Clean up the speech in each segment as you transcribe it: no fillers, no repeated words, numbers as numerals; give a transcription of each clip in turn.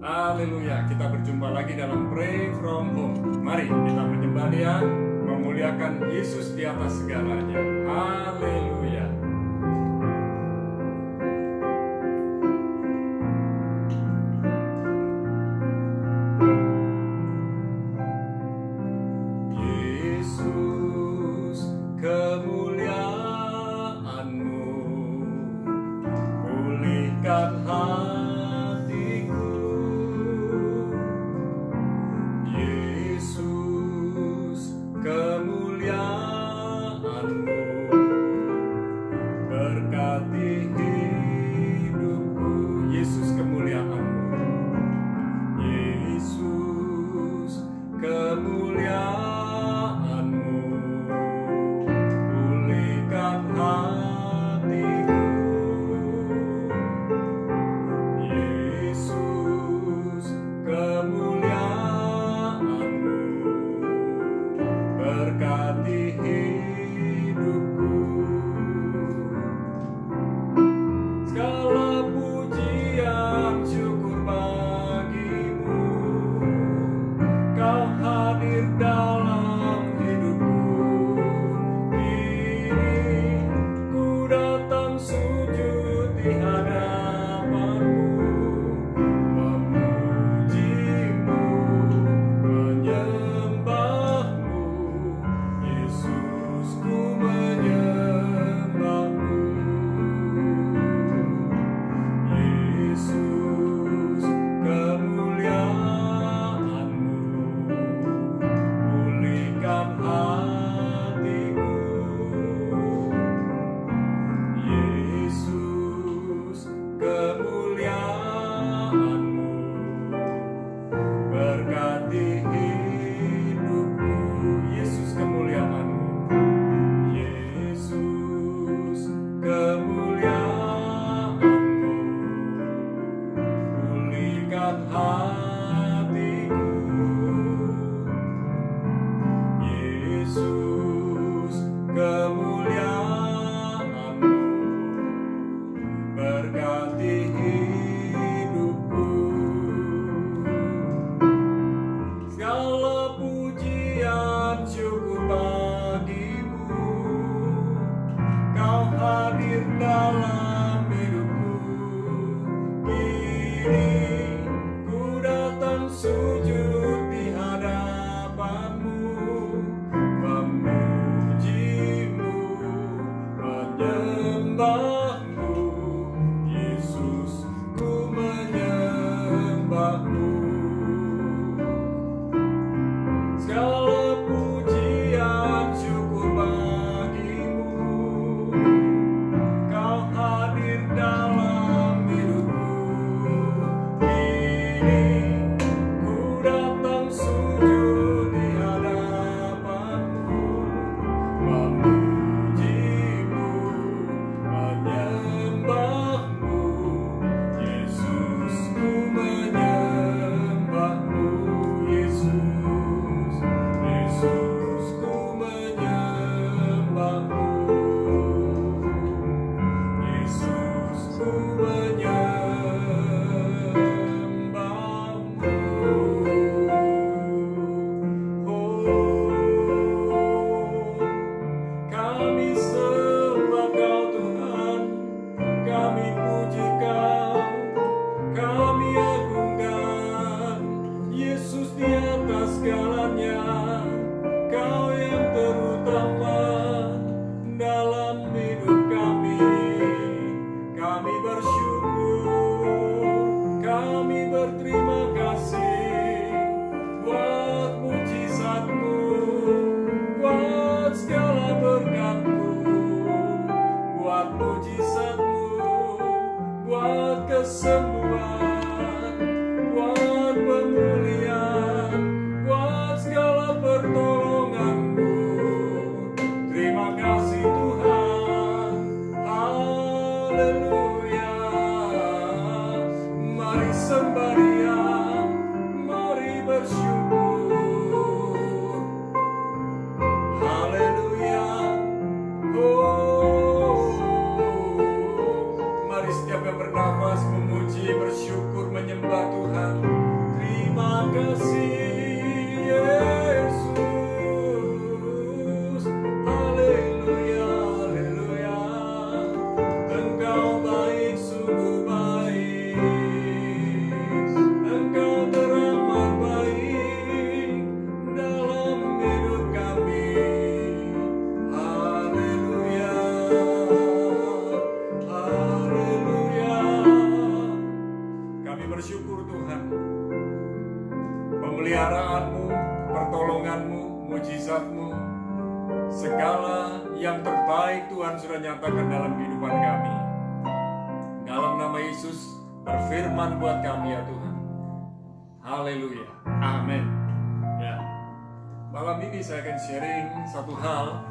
Haleluya, kita berjumpa lagi dalam Pray From Home. Mari kita menyembah Dia, memuliakan Yesus di atas segalanya. Haleluya. Yesus, kemuliaan-Mu pulihkan hatiku. Yesus, kemuliaan-Mu berkati hidupku. Yesus, kemuliaan-Mu. Yesus, kemuliaan-Mu pulihkan hatiku. Yesus, kemuliaan-Mu berkati hidupku. Segala pujian syukur bagimu, Kau hadir dalam hidupku. Kini ku datang sujud di hadapan-Mu, memuji-Mu, menyembah-Mu. Yesus, ku menyembah-Mu. Yesus, kemuliaan-Mu pulihkan hatiku. Yesus, kemuliaan-Mu berkati hidupku. Yesus, kemuliaan-Mu. Yesus, kemuliaan-Mu pulihkan hatiku. Yesus, kemuliaan-Mu berkati hidupku. Segala pujian syukur bagimu, Kau hadir dalam hidupku. Kini ku datang sujud di hadapan-Mu, memuji-Mu, menyembah-Mu. Yesus, ku menyembah-Mu. Segala pujian syukur bagimu, Kau hadir dalam hidupku. Kini ku datang sujud di hadapan-Mu, memuji-Mu, menyembah-Mu. Yesus, ku menyembah-Mu. Yesus, Yesus, ku menyembah-Mu. Yesus, ku menyembah-Mu. Oh, kami sembah Kau Tuhan, kami puji Kau, kami agungkan Yesus di atas segalanya. Kau yang terutama dalam hidup kami. Kami bersyukur, kami berterima kasih buat mujizat-Mu, buat segala berkat-Mu, buat mujizat-Mu, buat kesembuhan, buat pemulihan, buat segala pertolongan-Mu. Terima kasih Tuhan. Haleluya. Mari sembah Dia, mari bersyukur. Haleluya. Oh, mari setiap yang bernafas memuji, bersyukur. pemeliharaanmu, pertolonganmu, mujizatmu, segala yang terbaik Tuhan sudah nyatakan dalam kehidupan kami. Dalam nama Yesus, berfirman buat kami ya Tuhan. Haleluya, amin. Ya, malam ini saya akan sharing satu hal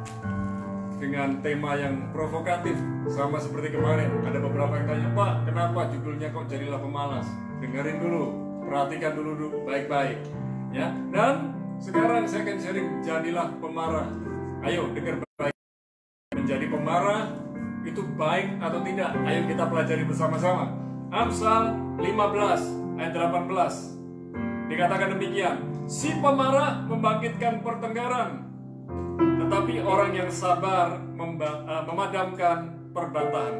dengan tema yang provokatif, sama seperti kemarin. Ada beberapa yang tanya, Pak, kenapa judulnya kok jadilah pemalas? Dengerin dulu, perhatikan dulu baik-baik. Ya, dan sekarang saya akan sharing jadilah pemarah. Ayo dengar baik. Menjadi pemarah itu baik atau tidak? Ayo kita pelajari bersama-sama. Amsal 15 ayat 18 dikatakan demikian, si pemarah membangkitkan pertengkaran, tetapi orang yang sabar memadamkan perbantahan.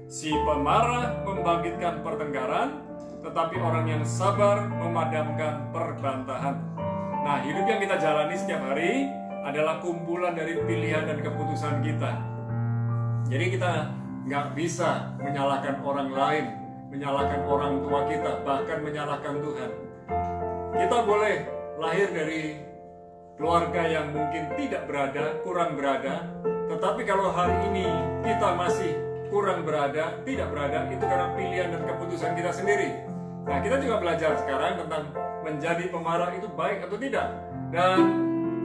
Si pemarah membangkitkan pertengkaran, tetapi orang yang sabar memadamkan perbantahan. Nah, hidup yang kita jalani setiap hari adalah kumpulan dari pilihan dan keputusan kita. Jadi kita nggak bisa menyalahkan orang lain, menyalahkan orang tua kita, bahkan menyalahkan Tuhan. Kita boleh lahir dari keluarga yang mungkin tidak berada, kurang berada, tetapi kalau hari ini kita masih kurang berada, tidak berada, itu karena pilihan dan keputusan kita sendiri. Nah, kita juga belajar sekarang tentang menjadi pemarah itu baik atau tidak. Dan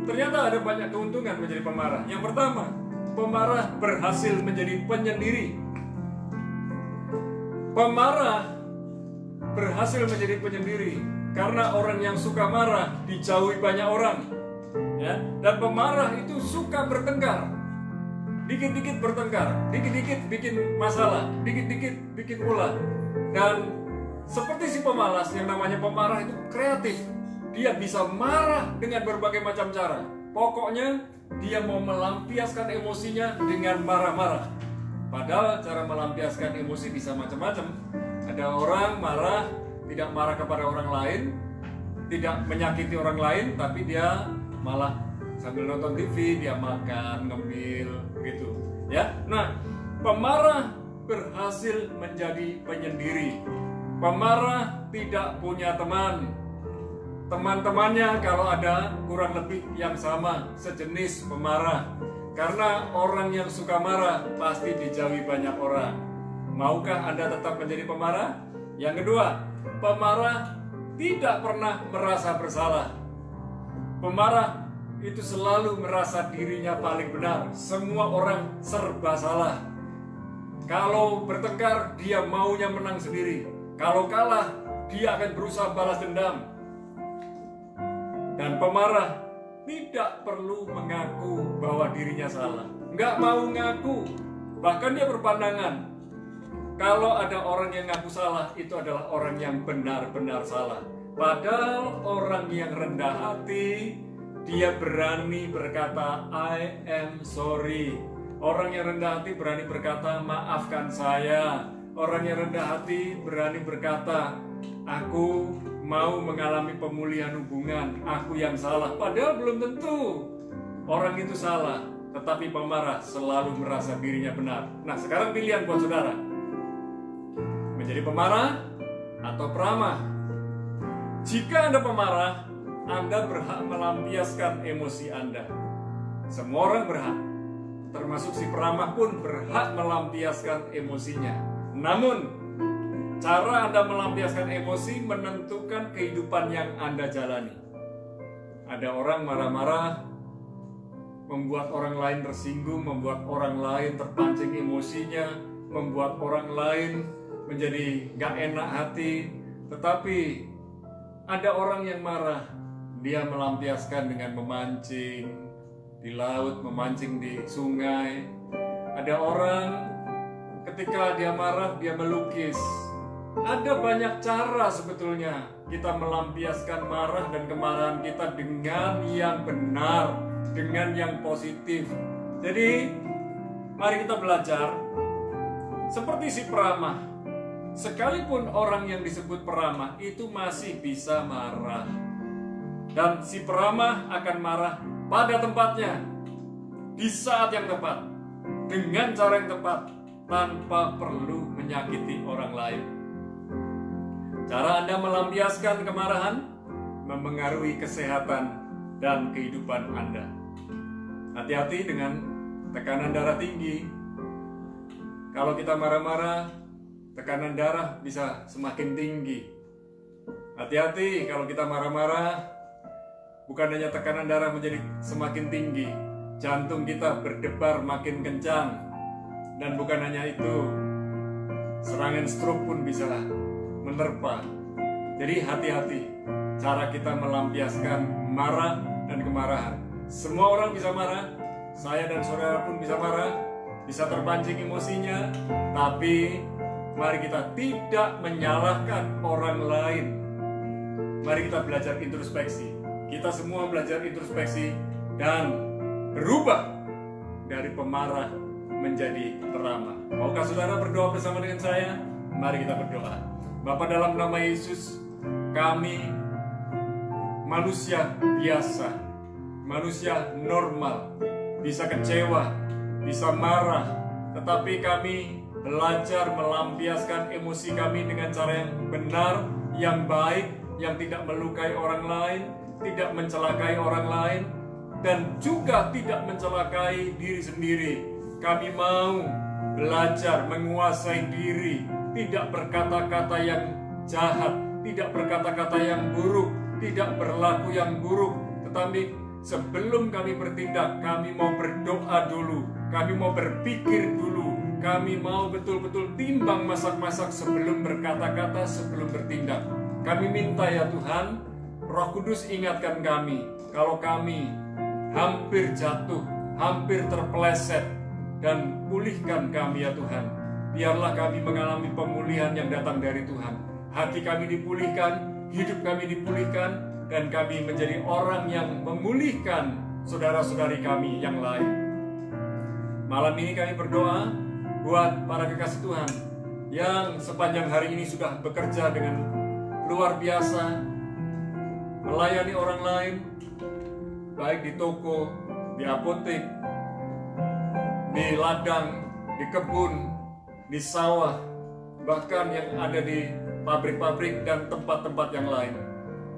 ternyata ada banyak keuntungan menjadi pemarah. Yang pertama, pemarah berhasil menjadi penyendiri. Pemarah berhasil menjadi penyendiri karena orang yang suka marah dijauhi banyak orang. Ya, dan pemarah itu suka bertengkar. Dikit-dikit bertengkar, dikit-dikit bikin masalah, dikit-dikit bikin ulah. Dan seperti si pemalas, yang namanya pemarah itu kreatif. Dia bisa marah dengan berbagai macam cara. Pokoknya dia mau melampiaskan emosinya dengan marah-marah. Padahal cara melampiaskan emosi bisa macam-macam. Ada orang marah, tidak marah kepada orang lain, tidak menyakiti orang lain, tapi dia malah sambil nonton TV, dia makan, ngemil, gitu. Ya, nah, pemarah berhasil menjadi penyendiri. Pemarah tidak punya teman. Teman-temannya kalau ada kurang lebih yang sama, sejenis pemarah. Karena orang yang suka marah pasti dijauhi banyak orang. Maukah Anda tetap menjadi pemarah? Yang kedua, pemarah tidak pernah merasa bersalah. Pemarah itu selalu merasa dirinya paling benar. Semua orang serba salah. Kalau bertengkar, dia maunya menang sendiri. Kalau kalah, dia akan berusaha balas dendam. Dan pemarah tidak perlu mengaku bahwa dirinya salah. Nggak mau ngaku. Bahkan dia berpandangan, kalau ada orang yang ngaku salah, itu adalah orang yang benar-benar salah. Padahal orang yang rendah hati, dia berani berkata, I am sorry. Orang yang rendah hati berani berkata, maafkan saya. Orang yang rendah hati berani berkata, aku mau mengalami pemulihan hubungan, aku yang salah. Padahal belum tentu orang itu salah, tetapi pemarah selalu merasa dirinya benar. Nah, sekarang pilihan buat saudara, menjadi pemarah atau peramah. Jika Anda pemarah, Anda berhak melampiaskan emosi Anda. Semua orang berhak, termasuk si peramah pun berhak melampiaskan emosinya. Namun, cara Anda melampiaskan emosi menentukan kehidupan yang Anda jalani. Ada orang marah-marah, membuat orang lain tersinggung, membuat orang lain terpancing emosinya, membuat orang lain menjadi gak enak hati. Tetapi ada orang yang marah, dia melampiaskan dengan memancing di laut, memancing di sungai. Ada orang ketika dia marah, dia melukis. Ada banyak cara sebetulnya kita melampiaskan marah dan kemarahan kita dengan yang benar, dengan yang positif. Jadi, mari kita belajar seperti si peramah. Sekalipun orang yang disebut peramah itu masih bisa marah. Dan si peramah akan marah pada tempatnya, di saat yang tepat, dengan cara yang tepat, tanpa perlu menyakiti orang lain. Cara Anda melampiaskan kemarahan, memengaruhi kesehatan dan kehidupan Anda. Hati-hati dengan tekanan darah tinggi. Kalau kita marah-marah, tekanan darah bisa semakin tinggi. Hati-hati kalau kita marah-marah, bukan hanya tekanan darah menjadi semakin tinggi, jantung kita berdebar makin kencang. Dan bukan hanya itu, serangan stroke pun bisa menerpa. Jadi hati-hati cara kita melampiaskan marah dan kemarahan. Semua orang bisa marah, saya dan saudara pun bisa marah, bisa terpancing emosinya, tapi mari kita tidak menyalahkan orang lain. Mari kita belajar introspeksi. Kita semua belajar introspeksi dan berubah dari pemarah menjadi peramah. Maukah saudara berdoa bersama dengan saya? Mari kita berdoa. Bapa, dalam nama Yesus, kami manusia biasa, manusia normal, bisa kecewa, bisa marah, tetapi kami belajar melampiaskan emosi kami dengan cara yang benar, yang baik, yang tidak melukai orang lain, tidak mencelakai orang lain, dan juga tidak mencelakai diri sendiri. Kami mau belajar menguasai diri, tidak berkata-kata yang jahat, tidak berkata-kata yang buruk, tidak berlaku yang buruk, tetapi sebelum kami bertindak, kami mau berdoa dulu, kami mau berpikir dulu, kami mau betul-betul timbang masak-masak sebelum berkata-kata, sebelum bertindak. Kami minta ya Tuhan, Roh Kudus ingatkan kami, kalau kami hampir jatuh, hampir terpeleset, dan pulihkan kami ya Tuhan. Biarlah kami mengalami pemulihan yang datang dari Tuhan. Hati kami dipulihkan, hidup kami dipulihkan, dan kami menjadi orang yang memulihkan saudara-saudari kami yang lain. Malam ini kami berdoa buat para kekasih Tuhan yang sepanjang hari ini sudah bekerja dengan luar biasa, melayani orang lain, baik di toko, di apotek, di ladang, di kebun, di sawah, bahkan yang ada di pabrik-pabrik dan tempat-tempat yang lain.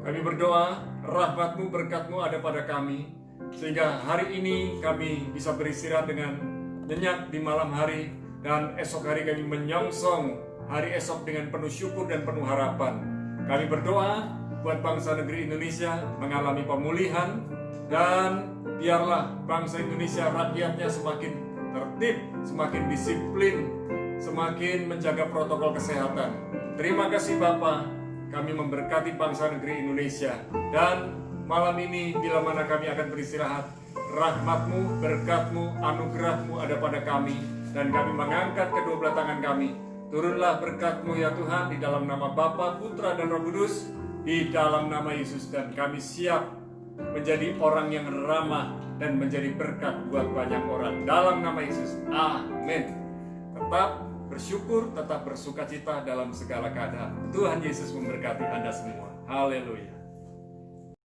Kami berdoa, rahmat-Mu, berkat-Mu ada pada kami, sehingga hari ini kami bisa beristirahat dengan nyenyak di malam hari, dan esok hari kami menyongsong hari esok dengan penuh syukur dan penuh harapan. Kami berdoa buat bangsa negeri Indonesia mengalami pemulihan, dan biarlah bangsa Indonesia rakyatnya semakin tertib, semakin disiplin, semakin menjaga protokol kesehatan. Terima kasih Bapa, kami memberkati bangsa negeri Indonesia. Dan malam ini bila mana kami akan beristirahat, rahmat-Mu, berkat-Mu, anugerah-Mu ada pada kami, dan kami mengangkat kedua belah tangan kami. Turunlah berkat-Mu ya Tuhan, di dalam nama Bapa, Putra, dan Roh Kudus, di dalam nama Yesus, dan kami siap menjadi orang yang ramah dan menjadi berkat buat banyak orang. Dalam nama Yesus, amin. Tetap bersyukur, tetap bersukacita dalam segala keadaan. Tuhan Yesus memberkati Anda semua. Haleluya.